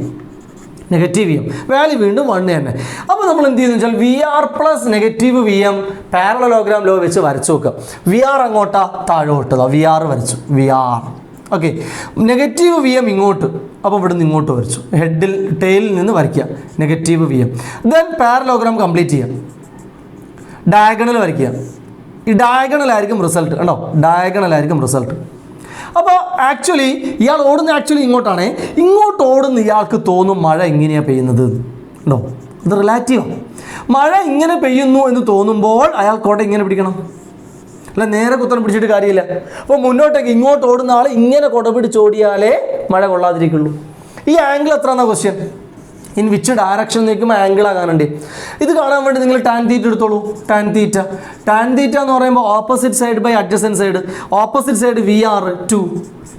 Negative V M value വീണ്ടും 1 തന്നെ. അപ്പോൾ നമ്മൾ എന്ത് ചെയ്യുന്നു വെച്ചാൽ V R plus negative V M parallelogram law വെച്ച് വരച്ചു നോക്കുക. വി ആർ അങ്ങോട്ടാ താഴോട്ടതാ, വി ആർ വരച്ചു, V R. Okay, negative V M ഇങ്ങോട്ട്, അപ്പോൾ ഇവിടെ നിന്ന് ഇങ്ങോട്ട് വരച്ചു, ഹെഡിൽ ടെയിലിൽ നിന്ന് വരയ്ക്കുക negative V M. Then parallelogram complete ചെയ്യുക, ഡയഗണൽ വരയ്ക്കുക. ഈ ഡയഗണലായിരിക്കും റിസൾട്ട്, കണ്ടോ, ഡയഗണലായിരിക്കും റിസൾട്ട്. അപ്പോൾ ആക്ച്വലി ഇയാൾ ഓടുന്ന ഇങ്ങോട്ടാണ്, ഇങ്ങോട്ട് ഓടുന്ന ഇയാൾക്ക് തോന്നും മഴ എങ്ങനെയാണ് പെയ്യുന്നത്. ഉണ്ടോ, ഇത് റിലാറ്റീവാണ്. മഴ ഇങ്ങനെ പെയ്യുന്നു എന്ന് തോന്നുമ്പോൾ അയാൾ കോട്ട ഇങ്ങനെ പിടിക്കണം, അല്ല നേരെ കുത്തനെ പിടിച്ചിട്ട് കാര്യമില്ല. അപ്പോൾ മുന്നോട്ടേക്ക് ഇങ്ങോട്ട് ഓടുന്ന ആൾ ഇങ്ങനെ കൊട പിടിച്ചോടിയാലേ മഴ കൊള്ളാതിരിക്കുള്ളൂ. ഈ ആംഗിൾ എത്ര എന്നാ ക്വസ്റ്റ്യൻ, ഇൻ വിച്ച് ഡയറക്ഷൻ നിൽക്കുമ്പോൾ ആംഗിൾ ആകാനുണ്ട്. ഇത് കാണാൻ വേണ്ടി നിങ്ങൾ ടാൻ തീറ്റ എടുത്തോളൂ. ടാൻ തീറ്റ എന്ന് പറയുമ്പോൾ opposite side by adjacent side. Opposite side V R 2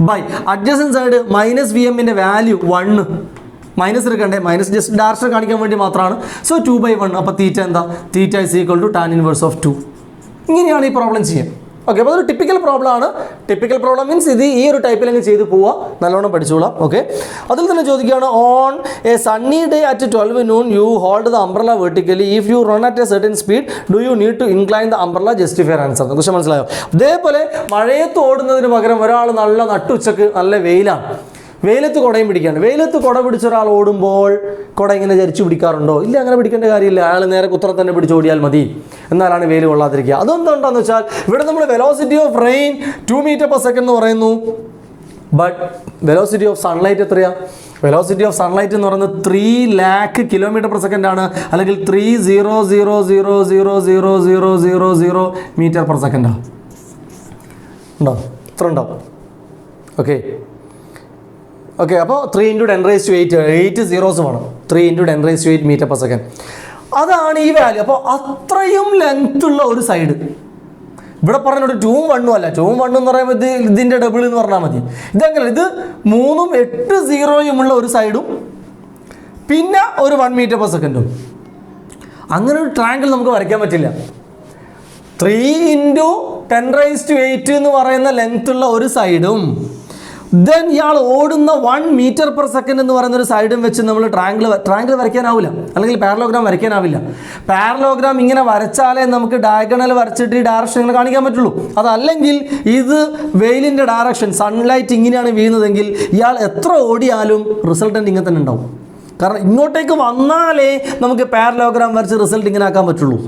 by adjacent side minus V എമ്മിൻ്റെ വാല്യൂ 1. മൈനസ് എടുക്കണ്ടേ, മൈനസ് ജസ്റ്റ് ഡയറക്ഷൻ കാണിക്കാൻ വേണ്ടി മാത്രമാണ്. സോ 2/1. അപ്പോൾ തീറ്റ എന്താ, theta is equal to tan inverse of 2. ഇങ്ങനെയാണ് ഈ പ്രോബ്ലം ചെയ്യുക. ഓക്കെ, അപ്പോൾ അതൊരു ടിപ്പിക്കൽ പ്രോബ്ലം ആണ്. ടിപ്പിക്കൽ പ്രോബ്ലം മീൻസ് ഇത് ഈ ഒരു ടൈപ്പിൽ അങ്ങ് ചെയ്ത് പോവുക, നല്ലോണം പഠിച്ചോളാം. ഓക്കെ, അതിൽ തന്നെ ചോദിക്കുകയാണ്, on a sunny day at 12 noon you hold the umbrella vertically if you run at a certain speed do you need to incline the umbrella justify your answer. Question മനസ്സിലായോ? അതേപോലെ മഴയത്ത് ഓടുന്നതിന് പകരം ഒരാൾ നല്ല നട്ടുച്ചക്ക് നല്ല വെയിലാണ്, വെയിലത്ത് കുടയും പിടിക്കുകയാണ്. വെയിലത്ത് കുട പിടിച്ച ഒരാൾ ഓടുമ്പോൾ കുട ഇങ്ങനെ ചരിച്ചു പിടിക്കാറുണ്ടോ? ഇല്ല, അങ്ങനെ പിടിക്കേണ്ട കാര്യമില്ല. അയാൾ നേരെ കുത്തറ തന്നെ പിടിച്ചോടിയാൽ മതി, എന്നാലാണ് വെയിൽ കൊള്ളാതിരിക്കുക. അതെന്തുകൊണ്ടാന്ന് വെച്ചാൽ ഇവിടെ നമ്മൾ വെലോസിറ്റി ഓഫ് റെയിൻ 2 m/s എന്ന് പറയുന്നു. ബട്ട് വെലോസിറ്റി ഓഫ് സൺലൈറ്റ് എത്രയാ? വെലോസിറ്റി ഓഫ് സൺലൈറ്റ് എന്ന് പറയുന്നത് 3 lakh km/s ആണ്, അല്ലെങ്കിൽ 30000000000 m/s ഉണ്ടോ? ഇത്ര ഉണ്ടാവും. ഓക്കെ, അപ്പോൾ 3 × 10⁸, 8 zeros വേണം. 3 × 10⁸ m/s. അതാണ് ഈ വാല്യൂ. അപ്പോൾ അത്രയും ലെങ്ത് ഉള്ള ഒരു സൈഡ് ഇവിടെ പറഞ്ഞൊരു 2 ഉം 1 ഉം അല്ല. 2 ഉം 1 എന്ന് പറയുമ്പോൾ ഇതിൻ്റെ ഡബിൾ എന്ന് പറഞ്ഞാൽ മതി. ഇതെങ്ങനെ, ഇത് 3 ഉം 8 zeros ഉള്ള ഒരു സൈഡും പിന്നെ ഒരു 1 m/s. അങ്ങനെ ഒരു ട്രയാങ്കിൾ നമുക്ക് വരയ്ക്കാൻ പറ്റില്ല. 3 × 10⁸ എന്ന് പറയുന്ന ലെങ്ത് ഉള്ള ഒരു സൈഡും ദെൻ ഇയാൾ ഓടുന്ന 1 m/s എന്ന് പറയുന്ന ഒരു സൈഡും വെച്ച് നമ്മൾ ട്രയാങ്കിൾ വരയ്ക്കാനാവില്ല, അല്ലെങ്കിൽ പാരലോഗ്രാം വരയ്ക്കാനാവില്ല. പാരലോഗ്രാം ഇങ്ങനെ വരച്ചാലേ നമുക്ക് ഡയഗണൽ വരച്ചിട്ട് ഈ ഡയറക്ഷൻ ഇങ്ങനെ കാണിക്കാൻ പറ്റുള്ളൂ. അതല്ലെങ്കിൽ ഇത് വെയിലിൻ്റെ ഡയറക്ഷൻ, സൺലൈറ്റ് ഇങ്ങനെയാണ് വീഴുന്നതെങ്കിൽ ഇയാൾ എത്ര ഓടിയാലും റിസൾട്ടൻ്റ് ഇങ്ങനെ തന്നെ ഉണ്ടാവും. കാരണം ഇങ്ങോട്ടേക്ക് വന്നാലേ നമുക്ക് പാരലോഗ്രാം വരച്ച് റിസൾട്ട് ഇങ്ങനെ ആക്കാൻ പറ്റുള്ളൂ.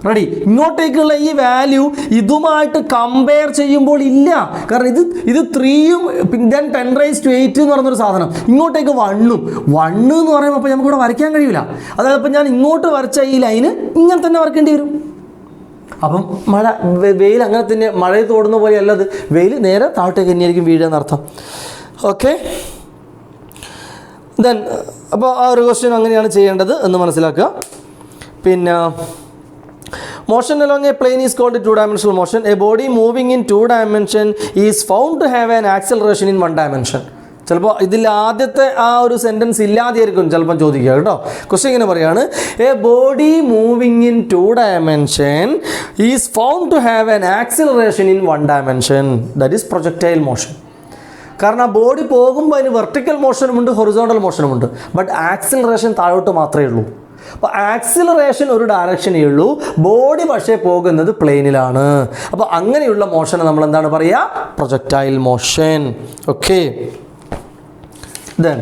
റെഡി? ഇങ്ങോട്ടേക്കുള്ള ഈ വാല്യൂ ഇതുമായിട്ട് കമ്പയർ ചെയ്യുമ്പോൾ ഇല്ല. കാരണം ഇത് 3 ഉം then 10⁸ എന്ന് പറയുന്നൊരു സാധനം, ഇങ്ങോട്ടേക്ക് 1 എന്ന് പറയുമ്പോൾ അപ്പോൾ നമുക്കിവിടെ വരയ്ക്കാൻ കഴിയില്ല. അതായത് ഇപ്പം ഞാൻ ഇങ്ങോട്ട് വരച്ച ഈ ലൈന് ഇങ്ങനെ തന്നെ വരയ്ക്കേണ്ടി വരും. അപ്പം വെയിൽ അങ്ങനെ തന്നെ മഴയത്ത് ഓടുന്ന പോലെ അല്ല, അത് വെയിൽ നേരെ താഴോട്ടേക്ക് തന്നെയായിരിക്കും വീഴുക എന്നർത്ഥം. ഓക്കെ, ദെൻ അപ്പോൾ ആ ഒരു ക്വസ്റ്റ്യൻ അങ്ങനെയാണ് ചെയ്യേണ്ടത് എന്ന് മനസ്സിലാക്കുക. പിന്നെ motion along a plane is called a 2-dimensional motion. A body moving in 2 dimension is found to have an acceleration in 1 dimension. ചിലപ്പോൾ ഇതിൽ ആദ്യത്തെ ആ ഒരു സെൻറ്റൻസ് ഇല്ലാതെയായിരിക്കും ചിലപ്പോൾ ചോദിക്കുക കേട്ടോ. ക്വസ്റ്റ്യൻ ഇങ്ങനെ പറയാണ്, a body moving in 2 dimension is found to have an acceleration in 1 dimension. That is projectile motion. കാരണം ആ ബോഡി പോകുമ്പോൾ അതിന് വെർട്ടിക്കൽ മോഷനുമുണ്ട്, ഹൊറിസോണ്ടൽ മോഷനുമുണ്ട്. ബട്ട് ആക്സിലറേഷൻ താഴോട്ട് മാത്രമേ ഉള്ളൂ. അപ്പോൾ ആക്സിലറേഷൻ ഒരു ഡയറക്ഷനേ ഉള്ളൂ, ബോഡി പക്ഷേ പോകുന്നത് പ്ലെയിനിലാണ്. അപ്പോൾ അങ്ങനെയുള്ള മോഷനെ നമ്മൾ എന്താണ് പറയുക? Projectile motion. ഓക്കെ, ദെൻ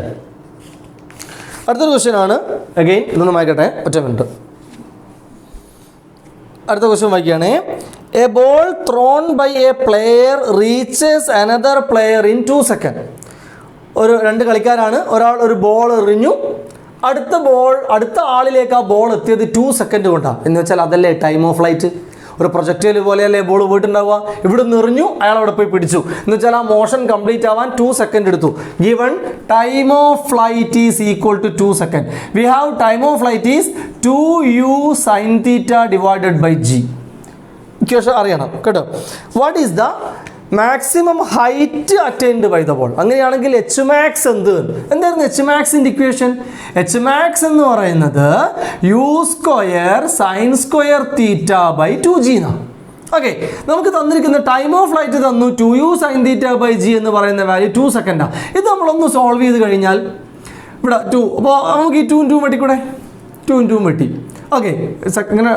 അടുത്തൊരു ക്വസ്റ്റ്യൻ ആണ്. അഗെയിൻ ഇതൊന്ന് വായിക്കട്ടെ, ഒറ്റ മിനിറ്റ്. അടുത്ത ക്വസ്റ്റ്യൻ വായിക്കുകയാണ്. A ball thrown by a player reaches another player in 2 seconds. ഒരു 2 കളിക്കാരാണ്, ഒരാൾ ഒരു ബോൾ എറിഞ്ഞു, അടുത്ത ആളിലേക്ക് ആ ബോൾ എത്തിയത് 2 seconds കൊണ്ടാണ്. എന്ന് വെച്ചാൽ അതല്ലേ ടൈം ഓഫ് ഫ്ലൈറ്റ്. ഒരു പ്രൊജക്ടൈൽ പോലെയല്ലേ ബോൾ പോയിട്ടുണ്ടാവുക. ഇവിടെ നിറഞ്ഞു, അയാൾ അവിടെ പോയി പിടിച്ചു, എന്ന് വെച്ചാൽ ആ മോഷൻ കംപ്ലീറ്റ് ആവാൻ 2 seconds എടുത്തു. Given time of flight is equal to 2 seconds. We have time of flight is 2u sin θ / g. Equation അറിയണം കേട്ടോ. What is the maximum height attained by the ball. അങ്ങനെയാണെങ്കിൽ എച്ച് മാക്സ് എന്തായിരുന്നു H മാക്സിൻ്റെ equation? H max എന്ന് പറയുന്നത് U square sine square theta by 2g എന്നാണ്. Okay, നമുക്ക് തന്നിരിക്കുന്ന ടൈം ഓഫ് ഫ്ലൈറ്റ് തന്നു 2u sine theta by g എന്ന് പറയുന്ന വാല്യൂ 2 സെക്കൻഡാണ്. ഇത് നമ്മളൊന്ന് സോൾവ് ചെയ്ത് കഴിഞ്ഞാൽ ഇവിടെ 2, അപ്പോൾ നമുക്ക് ഈ 2 വെട്ടിക്കൂടെ? 2 വെട്ടി. ഓക്കെ, ഇങ്ങനെ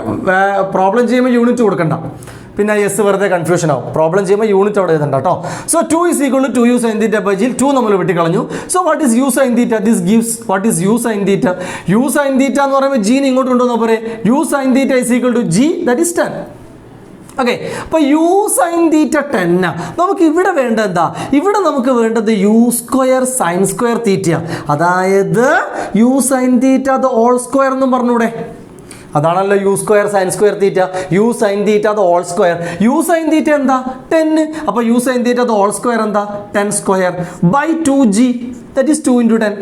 പ്രോബ്ലം ചെയ്യുമ്പോൾ യൂണിറ്റ് കൊടുക്കണ്ട, പിന്നെ എസ് വെറുതെ കൺഫ്യൂഷൻ ആവും. പ്രോബ്ലം ചെയ്യുമ്പോൾ യൂണിറ്റ് അവിടെ എഴുതണ്ട കേട്ടോ. So 2 = 2u sin theta by g. 2 നമ്മൾ വെട്ടിക്കളഞ്ഞു. So what is u sin theta? This gives what is u sin theta? u sin theta എന്ന് പറയുമ്പോൾ g ഇങ്ങോട്ട് കൊണ്ടുവന്നാൽ പോരെ. u sin theta = g, that is 10. Okay, അപ്പോൾ u sin theta 10. നമുക്ക് ഇവിടെ വേണ്ടത് എന്താ? ഇവിടെ നമുക്ക് വേണ്ടത് u സ്ക്വയർ സൈൻ സ്ക്വയർ തീറ്റ, അതായത് u sin theta the whole square എന്നും പറഞ്ഞൂടെ. അതാണല്ലോ U square sine square theta. U sine theta the whole square. U sine theta എന്താ? 10. അപ്പോൾ U sine theta the whole square എന്താ? 10 square by 2g, that is 2 × 10.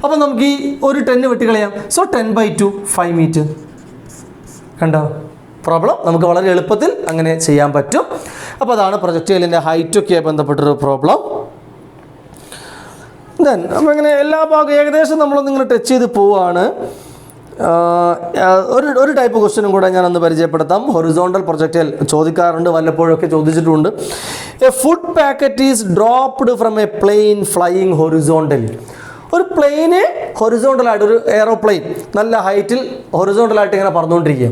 അപ്പോൾ നമുക്ക് ഈ ഒരു 10 വെട്ടിക്കളയാം. So 10/2 5 metre. കണ്ടോ പ്രോബ്ലം? നമുക്ക് വളരെ എളുപ്പത്തിൽ അങ്ങനെ ചെയ്യാൻ പറ്റും. അപ്പോൾ അതാണ് പ്രൊജക്ടൈലിൻ്റെ ഹൈറ്റൊക്കെ ബന്ധപ്പെട്ടൊരു പ്രോബ്ലം. ദെൻ അപ്പോൾ ഇങ്ങനെ എല്ലാ ഭാഗവും ഏകദേശം നമ്മളൊന്നിങ്ങനെ ടച്ച് ചെയ്ത് പോവുകയാണ്. ഒരു ടൈപ്പ് ക്വസ്റ്റ്യനും കൂടെ ഞാനൊന്ന് പരിചയപ്പെടുത്താം. ഹൊറിസോണ്ടൽ പ്രൊജക്ടൈൽ ചോദിക്കാറുണ്ട്, വല്ലപ്പോഴൊക്കെ ചോദിച്ചിട്ടുണ്ട്. A food packet is dropped from a plane flying horizontally. ഒരു പ്ലെയിന് ഹൊറിസോണ്ടലായിട്ട്, ഒരു എയറോപ്ലെയിൻ നല്ല ഹൈറ്റിൽ ഹൊറിസോണ്ടലായിട്ട് ഇങ്ങനെ പറന്നുകൊണ്ടിരിക്കുക.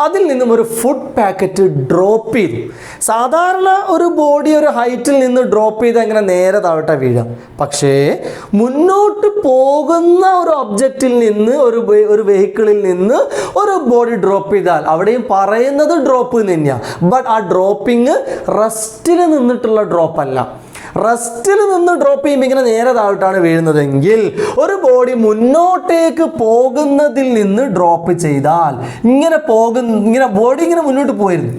അതിൽ നിന്നും ഒരു ഫുഡ് പാക്കറ്റ് ഡ്രോപ്പ് ചെയ്തു. സാധാരണ ഒരു ബോഡി ഒരു ഹൈറ്റിൽ നിന്ന് ഡ്രോപ്പ് ചെയ്ത് അങ്ങനെ നേരെ താഴോട്ട് വീഴാം. പക്ഷേ മുന്നോട്ട് പോകുന്ന ഒരു ഒബ്ജക്റ്റിൽ നിന്ന്, ഒരു വെഹിക്കിളിൽ നിന്ന് ഒരു ബോഡി ഡ്രോപ്പ് ചെയ്താൽ അവിടെയും പറയുന്നത് ഡ്രോപ്പ് തന്നെയാണ്. ബട്ട് ആ ഡ്രോപ്പിങ് റെസ്റ്റിൽ നിന്നിട്ടുള്ള ഡ്രോപ്പ് അല്ല. റെസ്റ്റിൽ നിന്ന് ഡ്രോപ്പ് ചെയ്യുമ്പോൾ ഇങ്ങനെ നേരെ താഴോട്ടാണ് വീഴുന്നതെങ്കിൽ, ഒരു ബോഡി മുന്നോട്ടേക്ക് പോകുന്നതിൽ നിന്ന് ഡ്രോപ്പ് ചെയ്താൽ ഇങ്ങനെ ബോഡി ഇങ്ങനെ മുന്നോട്ട് പോയിരുന്നു.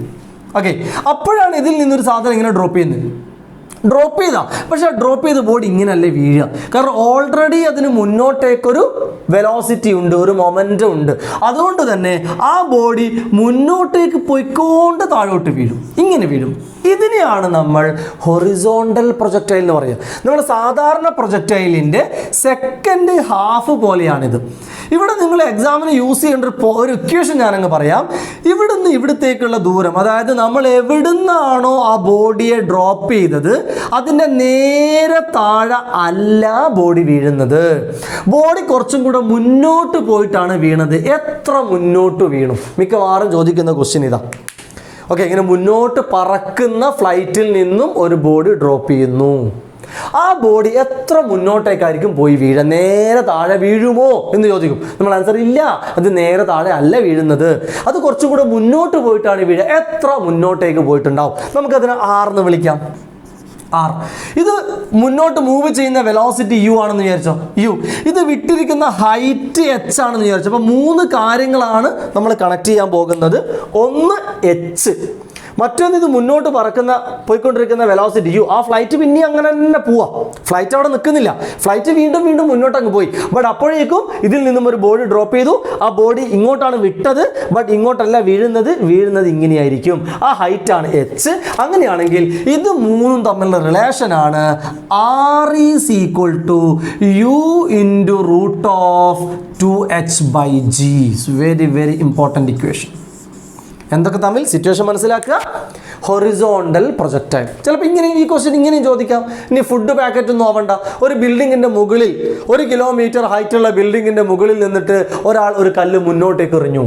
ഓക്കെ, അപ്പോഴാണ് ഇതിൽ നിന്നൊരു സാധനം ഇങ്ങനെ ഡ്രോപ്പ് ചെയ്യുന്നത്. ഡ്രോപ്പ് ചെയ്താ, പക്ഷെ ഡ്രോപ്പ് ചെയ്ത ബോഡി ഇങ്ങനല്ലേ വീഴുക. കാരണം ഓൾറെഡി അതിന് മുന്നോട്ടേക്കൊരു വെലോസിറ്റി ഉണ്ട്, ഒരു മൊമെൻ്റം ഉണ്ട്. അതുകൊണ്ട് തന്നെ ആ ബോഡി മുന്നോട്ടേക്ക് പോയിക്കൊണ്ട് താഴോട്ട് വീഴും, ഇങ്ങനെ വീഴും. ഇതിനെയാണ് നമ്മൾ ഹൊറിസോണ്ടൽ പ്രൊജക്ടൈൽ എന്ന് പറയുക. നമ്മുടെ സാധാരണ പ്രൊജക്ടൈലിൻ്റെ സെക്കൻഡ് ഹാഫ് പോലെയാണിത്. ഇവിടെ നിങ്ങൾ എക്സാമിന് യൂസ് ചെയ്യേണ്ട ഒരു ഇക്വേഷൻ ഞാനങ്ങ് പറയാം. ഇവിടുന്ന് ഇവിടത്തേക്കുള്ള ദൂരം, അതായത് നമ്മൾ എവിടുന്നാണോ ആ ബോഡിയെ ഡ്രോപ്പ് ചെയ്തത് അതിൻ്റെ നേരെ താഴെ അല്ല ബോഡി വീഴുന്നത്. ബോഡി കുറച്ചും കൂടെ മുന്നോട്ട് പോയിട്ടാണ് വീണത്. എത്ര മുന്നോട്ട് വീണു? മിക്കവാറും ചോദിക്കുന്ന ക്വസ്റ്റ്യൻ ഇതാ. ഓക്കെ, ഇങ്ങനെ മുന്നോട്ട് പറക്കുന്ന ഫ്ലൈറ്റിൽ നിന്നും ഒരു ബോഡി ഡ്രോപ്പ് ചെയ്യുന്നു. ആ ബോഡി എത്ര മുന്നോട്ടേക്കായിരിക്കും പോയി വീഴുക? നേരെ താഴെ വീഴുമോ എന്ന് ചോദിക്കും. നമ്മൾ ആൻസർ ഇല്ല, അത് നേരെ താഴെ അല്ല വീഴുന്നത്, അത് കുറച്ചും കൂടെ മുന്നോട്ട് പോയിട്ടാണ് വീഴുക. എത്ര മുന്നോട്ടേക്ക് പോയിട്ടുണ്ടാവും? നമുക്കതിനെ R എന്ന് വിളിക്കാം. R. ഇത് മുന്നോട്ട് മൂവ് ചെയ്യുന്ന വെലോസിറ്റി u ആണെന്ന് വിചാരിച്ചോ. u. ഇത് വിട്ടിരിക്കുന്ന ഹൈറ്റ് h ആണെന്ന് വിചാരിച്ചോ. അപ്പോൾ 3 കാര്യങ്ങളാണ് നമ്മൾ കണക്ട് ചെയ്യാൻ പോകുന്നത്. ഒന്ന് h, മറ്റൊന്ന് ഇത് മുന്നോട്ട് പോയിക്കൊണ്ടിരിക്കുന്ന വെലോസിറ്റി u. ആ ഫ്ലൈറ്റ് പിന്നെ അങ്ങനെ തന്നെ പോവാ, ഫ്ലൈറ്റ് അവിടെ നിൽക്കുന്നില്ല, ഫ്ലൈറ്റ് വീണ്ടും മുന്നോട്ട് അങ്ങ് പോയി. ബട്ട് അപ്പോഴേക്കും ഇതിൽ നിന്നും ഒരു ബോഡി ഡ്രോപ്പ് ചെയ്തു. ആ ബോഡി ഇങ്ങോട്ടാണ് വിട്ടത്, ബട്ട് ഇങ്ങോട്ടല്ല വീഴുന്നത് ഇങ്ങനെയായിരിക്കും. ആ ഹൈറ്റാണ് h. അങ്ങനെയാണെങ്കിൽ ഇത് മൂന്നും തമ്മിലുള്ള റിലേഷനാണ് R is equal to u into root of 2h/g. Very very important equation. എന്തൊക്കെ തമ്മിൽ സിറ്റുവേഷൻ മനസ്സിലാക്കുക. Horizontal projectile. ചിലപ്പോൾ ഇങ്ങനെ ഈ ക്വസ്റ്റ്യൻ ഇങ്ങനെയും ചോദിക്കാം. ഇനി ഫുഡ് പാക്കറ്റ് ഒന്നും ആവണ്ട, ഒരു ബിൽഡിങ്ങിൻ്റെ മുകളിൽ, 1 കിലോമീറ്റർ ഹൈറ്റുള്ള ബിൽഡിങ്ങിൻ്റെ മുകളിൽ നിന്നിട്ട് ഒരാൾ ഒരു കല്ല് മുന്നോട്ടേക്ക് എറിഞ്ഞു.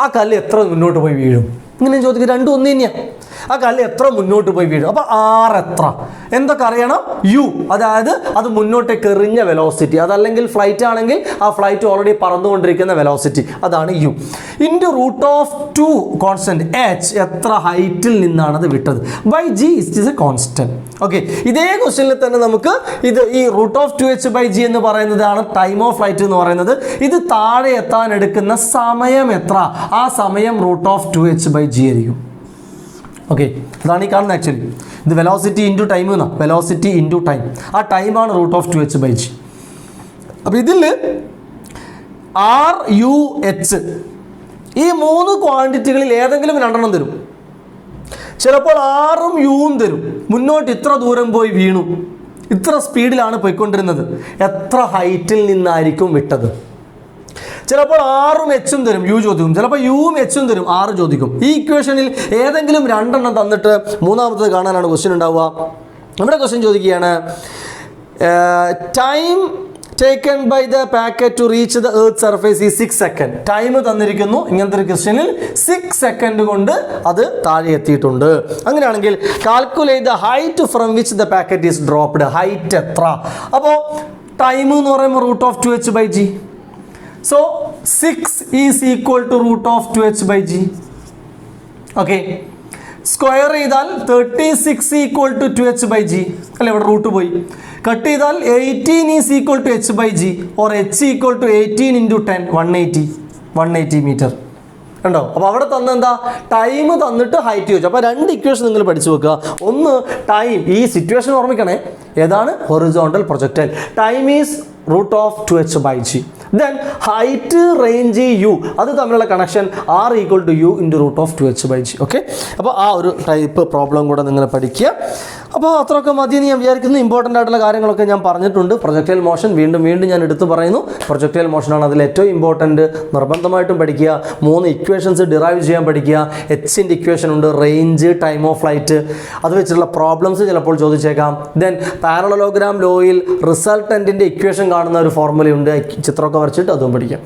ആ കല്ല് എത്ര മുന്നോട്ട് പോയി വീഴും? ഇങ്ങനെയും ചോദിക്കുക. രണ്ടും ഒന്ന് തന്നെയാണ്. ആ കല്ല് എത്ര മുന്നോട്ട് പോയി വീഴും? അപ്പോൾ R എത്ര? എന്തൊക്കെ അറിയണം? u, അതായത് അത് മുന്നോട്ടേക്ക് എറിഞ്ഞ വെലോസിറ്റി. അതല്ലെങ്കിൽ ഫ്ലൈറ്റ് ആണെങ്കിൽ ആ ഫ്ലൈറ്റ് ഓൾറെഡി പറന്നുകൊണ്ടിരിക്കുന്ന വെലോസിറ്റി, അതാണ് u. Into root of 2 constant h, എത്ര ഹൈറ്റിൽ നിന്നാണ് അത് വിട്ടത്, by g is a constant. Okay, ഇതേ ക്വസ്റ്റ്യനിൽ തന്നെ നമുക്ക് ഈ റൂട്ട് ഓഫ് 2h/g എന്ന് പറയുന്നതാണ് ടൈം ഓഫ് ഫ്ലൈറ്റ് എന്ന് പറയുന്നത്. ഇത് താഴെ എത്താൻ എടുക്കുന്ന സമയം എത്ര? ആ സമയം റൂട്ട് ഓഫ് 2h/g ആയിരിക്കും. ഓക്കെ, അതാണ് ഈ കാണുന്നത്. ആക്ച്വലി ഇത് വെലോസിറ്റി ഇൻറ്റു ടൈം എന്നാണ്, വെലോസിറ്റി ഇൻറ്റു ടൈം. ആ ടൈമാണ് റൂട്ട് ഓഫ് 2h/g. അപ്പോൾ ഇതിൽ R, U, H ഈ 3 ക്വാണ്ടിറ്റികളിൽ ഏതെങ്കിലും 2 തരും. ചിലപ്പോൾ ആറും യുവും തരും, മുന്നോട്ട് ഇത്ര ദൂരം പോയി വീണു, ഇത്ര സ്പീഡിലാണ് പോയിക്കൊണ്ടിരുന്നത്, എത്ര ഹൈറ്റിൽ നിന്നായിരിക്കും വിട്ടത്. ചിലപ്പോൾ ആറും എച്ചും തരും, യു ചോദിക്കും. ചിലപ്പോൾ യുവും എച്ചും തരും, 6 ചോദിക്കും. ഈ ഇക്വേഷനിൽ ഏതെങ്കിലും 2 എണ്ണം തന്നിട്ട് മൂന്നാമത്തത് കാണാനാണ് ക്വസ്റ്റ്യൻ ഉണ്ടാവുക. നമ്മുടെ ക്വസ്റ്റ്യൻ ചോദിക്കുകയാണ്, time taken by the packet to reach the earth surface ഈ 6 സെക്കൻഡ്. ടൈം തന്നിരിക്കുന്നു. ഇങ്ങനത്തെ ഒരു ക്വസ്റ്റ്യനിൽ 6 സെക്കൻഡ് കൊണ്ട് അത് താഴെ എത്തിയിട്ടുണ്ട്. അങ്ങനെയാണെങ്കിൽ calculate the height from which the packet is dropped. Height എത്ര? അപ്പോൾ ടൈം എന്ന് പറയുമ്പോൾ √2h/g. So 6 is equal to √2h/g. Okay. Square ചെയ്താൽ 36 ഈക്വൽ ടു 2h/g അല്ലെ, ഇവിടെ റൂട്ട് പോയി. കട്ട് ചെയ്താൽ 18 is equal to h/g or h equal to 18 × 10 180 metre. ഉണ്ടോ? അപ്പോൾ അവിടെ തന്നെന്താ, ടൈം തന്നിട്ട് ഹൈറ്റ് ചോദിച്ചു. അപ്പോൾ 2 ഇക്വേഷൻ നിങ്ങൾ പഠിച്ചു വെക്കുക. ഒന്ന് ടൈം, ഈ സിറ്റുവേഷൻ ഓർമ്മിക്കണേ, ഏതാണ്? Horizontal projectile. Time is √2h/g. Then height range u, അത് തമ്മിലുള്ള connection r equal to u × √2h/g. Okay, അപ്പോൾ ആ ഒരു ടൈപ്പ് പ്രോബ്ലം കൂടെ നിങ്ങൾ പഠിക്കുക. അപ്പോൾ അത്രയൊക്കെ മതി എന്ന് ഞാൻ വിചാരിക്കുന്നു. ഇമ്പോർട്ടൻ്റ് ആയിട്ടുള്ള കാര്യങ്ങളൊക്കെ ഞാൻ പറഞ്ഞിട്ടുണ്ട്. പ്രൊജക്ടൈൽ മോഷൻ വീണ്ടും ഞാൻ എടുത്തു പറയുന്നു. പ്രൊജക്ടൈൽ മോഷനാണ് അതിൽ ഏറ്റവും ഇമ്പോർട്ടൻറ്റ്. നിർബന്ധമായിട്ടും പഠിക്കുക. 3 ഇക്വേഷൻസ് ഡിറൈവ് ചെയ്യാൻ പഠിക്കുക. എച്ചിൻ്റെ ഇക്വേഷൻ ഉണ്ട്, റേഞ്ച്, ടൈം ഓഫ് ഫ്ലൈറ്റ്, അത് വെച്ചിട്ടുള്ള പ്രോബ്ലംസ് ചിലപ്പോൾ ചോദിച്ചേക്കാം. ദെൻ പാരലലോഗ്രാം ലോയിൽ റിസൾട്ടൻറ്റിൻ്റെ ഇക്വേഷൻ കാണുന്ന ഒരു ഫോർമുലയുണ്ട്, ചിത്രമൊക്കെ വരച്ചിട്ട് അതും പഠിക്കാം.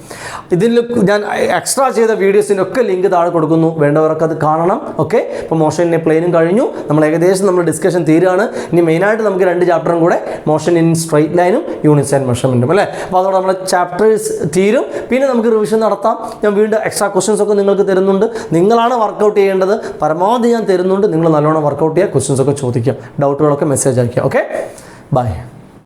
ഇതിൽ ഞാൻ എക്സ്ട്രാ ചെയ്ത വീഡിയോസിനൊക്കെ ലിങ്ക് താഴെ കൊടുക്കുന്നു, വേണ്ടവരൊക്കെ അത് കാണണം. ഓക്കെ, ഇപ്പോൾ മോഷൻ്റെ പ്ലെയിനും കഴിഞ്ഞു. ഏകദേശം നമ്മൾ ഡിസ്കഷൻ തീരുകയാണ്. ഇനി മെയിനായിട്ട് നമുക്ക് 2 ചാപ്റ്ററും കൂടെ, മോഷൻ ഇൻ സ്ട്രെയിറ്റ് ലൈനും യൂണിറ്റ്സ് ആൻഡ് മെഷർമെൻറ്റും അല്ലേ. അപ്പോൾ അതോടെ നമ്മുടെ ചാപ്റ്റേഴ്സ് തീരും. പിന്നെ നമുക്ക് റിവിഷൻ നടത്താം. ഞാൻ വീണ്ടും എക്സ്ട്രാ ക്വസ്റ്റ്യൻസ് ഒക്കെ നിങ്ങൾക്ക് തരുന്നുണ്ട്. നിങ്ങളാണ് വർക്കൗട്ട് ചെയ്യേണ്ടത്. പരമാവധി ഞാൻ തരുന്നുണ്ട്. നിങ്ങൾ നല്ലോണം വർക്കൗട്ട് ചെയ്യുക, ക്വസ്റ്റ്യൻസ് ഒക്കെ ചോദിക്കുക, ഡൗട്ടുകളൊക്കെ മെസ്സേജ് അയക്കുക. Okay, by.